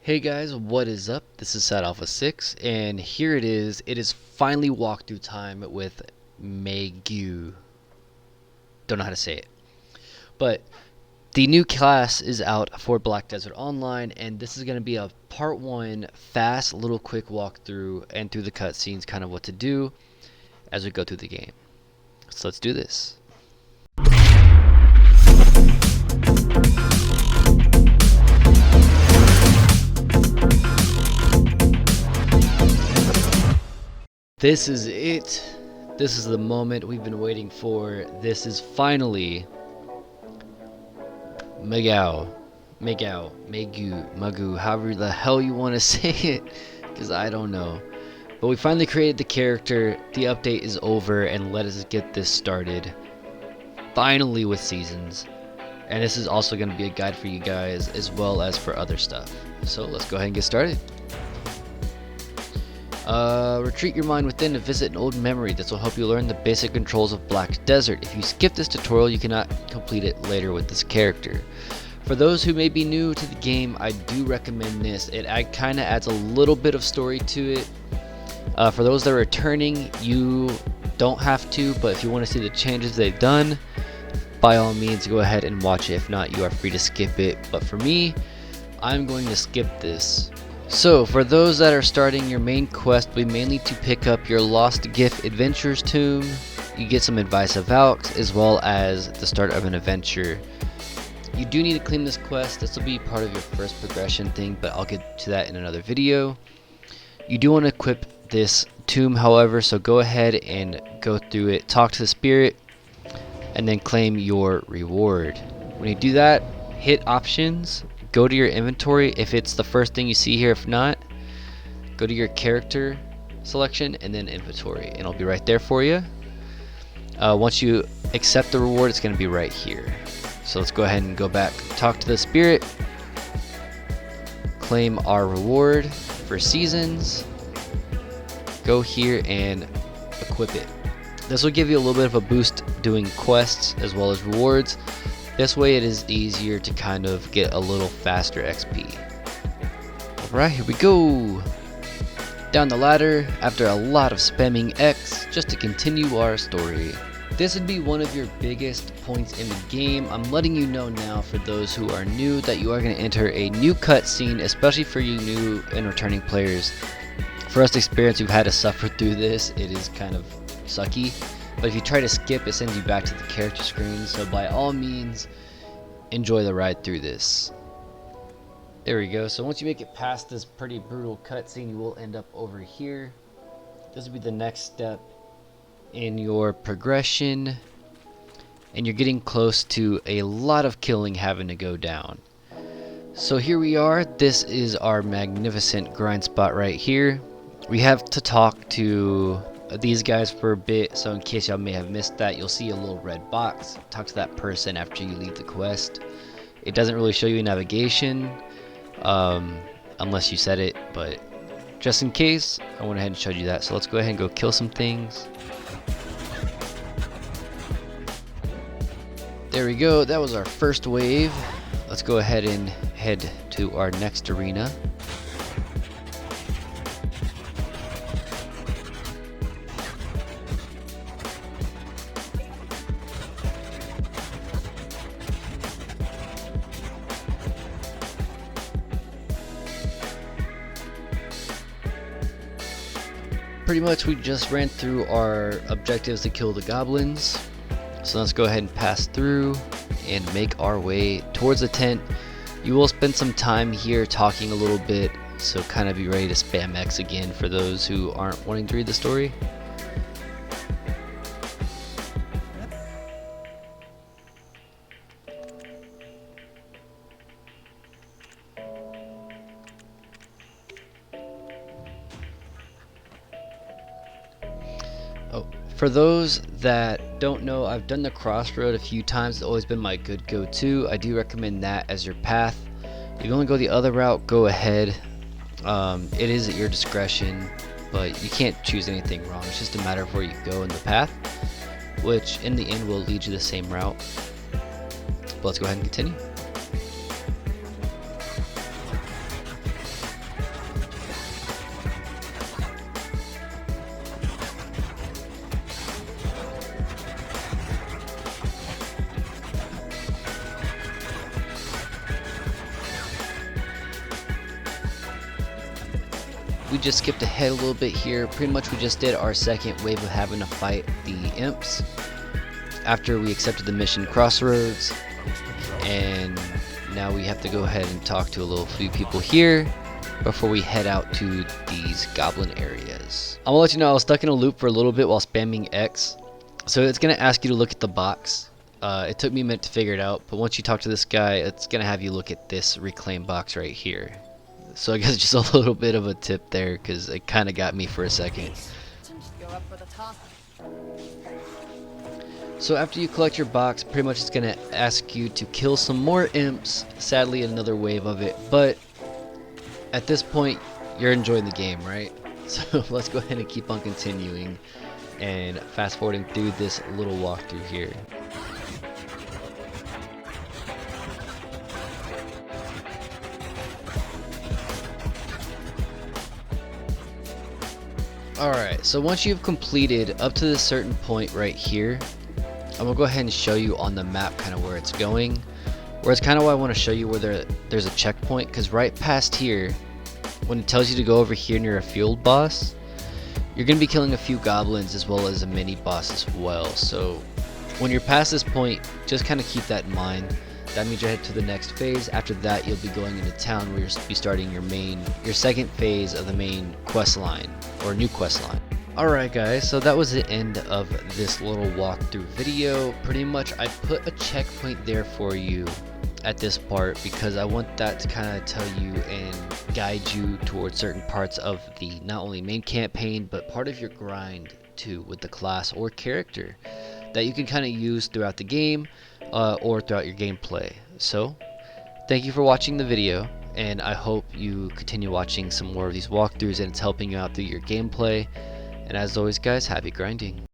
Hey guys, what is up? This is Sat Alpha 6, and here it is. It is finally walkthrough time with Maegu. Don't know how to say it. But the new class is out for Black Desert Online, and this is going to be a part 1 fast little quick walkthrough and through the cutscenes, kind of what to do as we go through the game. So let's do this. This is it. This is the moment we've been waiting for. This is finally Maegu, however the hell you want to say it, because I don't know. But we finally created the character. The update is over, and let us get this started. Finally with seasons. And this is also going to be a guide for you guys as well as for other stuff. So let's go ahead and get started. Retreat your mind within to visit an old memory. This will help you learn the basic controls of Black Desert. If you skip this tutorial, you cannot complete it later with this character. For those who may be new to the game, I do recommend this. It kind of adds a little bit of story to it. For those that are returning, you don't have to, but if you want to see the changes they've done, by all means go ahead and watch it. If not, you are free to skip it. But for me, I'm going to skip this. So, for those that are starting, your main quest will be mainly to pick up your Lost Gift Adventures tomb. You get some advice of Valks, as well as the start of an adventure. You do need to claim this quest. This will be part of your first progression thing, but I'll get to that in another video. You do want to equip this tomb, however, so go ahead and go through it, talk to the spirit, and then claim your reward. When you do that, hit options. Go to your inventory if it's the first thing you see here. If not, go to your character selection and then inventory, and it'll be right there for you. Once you accept the reward, it's going to be right here. So let's go ahead and go back, talk to the spirit, claim our reward for seasons, go here and equip it. This will give you a little bit of a boost doing quests as well as rewards. This way it is easier to kind of get a little faster XP. Alright, here we go. Down the ladder after a lot of spamming X just to continue our story. This would be one of your biggest points in the game. I'm letting you know now, for those who are new, that you are going to enter a new cutscene, especially for you new and returning players. For us experienced, we've had to suffer through this. It is kind of sucky. But if you try to skip, it sends you back to the character screen. So by all means, enjoy the ride through this. There we go. So once you make it past this pretty brutal cutscene, you will end up over here. This will be the next step in your progression. And you're getting close to a lot of killing having to go down. So here we are. This is our magnificent grind spot right here. We have to talk to these guys for a bit, so in case y'all may have missed that, you'll see a little red box. Talk to that person after you leave the quest. It doesn't really show you navigation unless you set it, but just in case, I went ahead and showed you that. So let's go ahead and go kill some things. There we go. That was our first wave. Let's go ahead and head to our next arena. Pretty much we just ran through our objectives to kill the goblins. So let's go ahead and pass through and make our way towards the tent. You will spend some time here talking a little bit, so kind of be ready to spam X again for those who aren't wanting to read the story. Oh, for those that don't know, I've done the crossroad a few times. It's always been my good go-to. I do recommend that as your path. If you want to go the other route, go ahead. It is at your discretion, but you can't choose anything wrong. It's just a matter of where you go in the path, which in the end will lead you the same route. But let's go ahead and continue. we just skipped ahead a little bit here. Pretty much we just did our second wave of having to fight the imps after we accepted the mission Crossroads, and now we have to go ahead and talk to a few people here before we head out to these goblin areas. I'm gonna let you know I was stuck in a loop for a little bit while spamming X, so it's gonna ask you to look at the box. It took me a minute to figure it out, but once you talk to this guy, it's gonna have you look at this reclaim box right here. So I guess just a little bit of a tip there, because it kind of got me for a second. So after you collect your box, pretty much it's gonna ask you to kill some more imps. Sadly, another wave of it, but at this point, you're enjoying the game, right? So let's go ahead and keep on continuing and fast forwarding through this little walkthrough here. Alright, so once you've completed up to this certain point right here, I'm gonna go ahead and show you on the map kind of where it's going. Where it's kind of why I want to show you where there's a checkpoint, because right past here, when it tells you to go over here near a field boss, you're gonna be killing a few goblins as well as a mini boss as well. So when you're past this point, just kind of keep that in mind. That means you're headed to the next phase. After that, you'll be going into town where you'll be starting your second phase of the main quest line, or new quest line. Alright guys, so that was the end of this little walkthrough video. Pretty much I put a checkpoint there for you at this part because I want that to kind of tell you and guide you towards certain parts of the not only main campaign but part of your grind too with the class or character that you can kind of use throughout the game or throughout your gameplay. So thank you for watching the video, and I hope you continue watching some more of these walkthroughs and it's helping you out through your gameplay. And as always guys, happy grinding.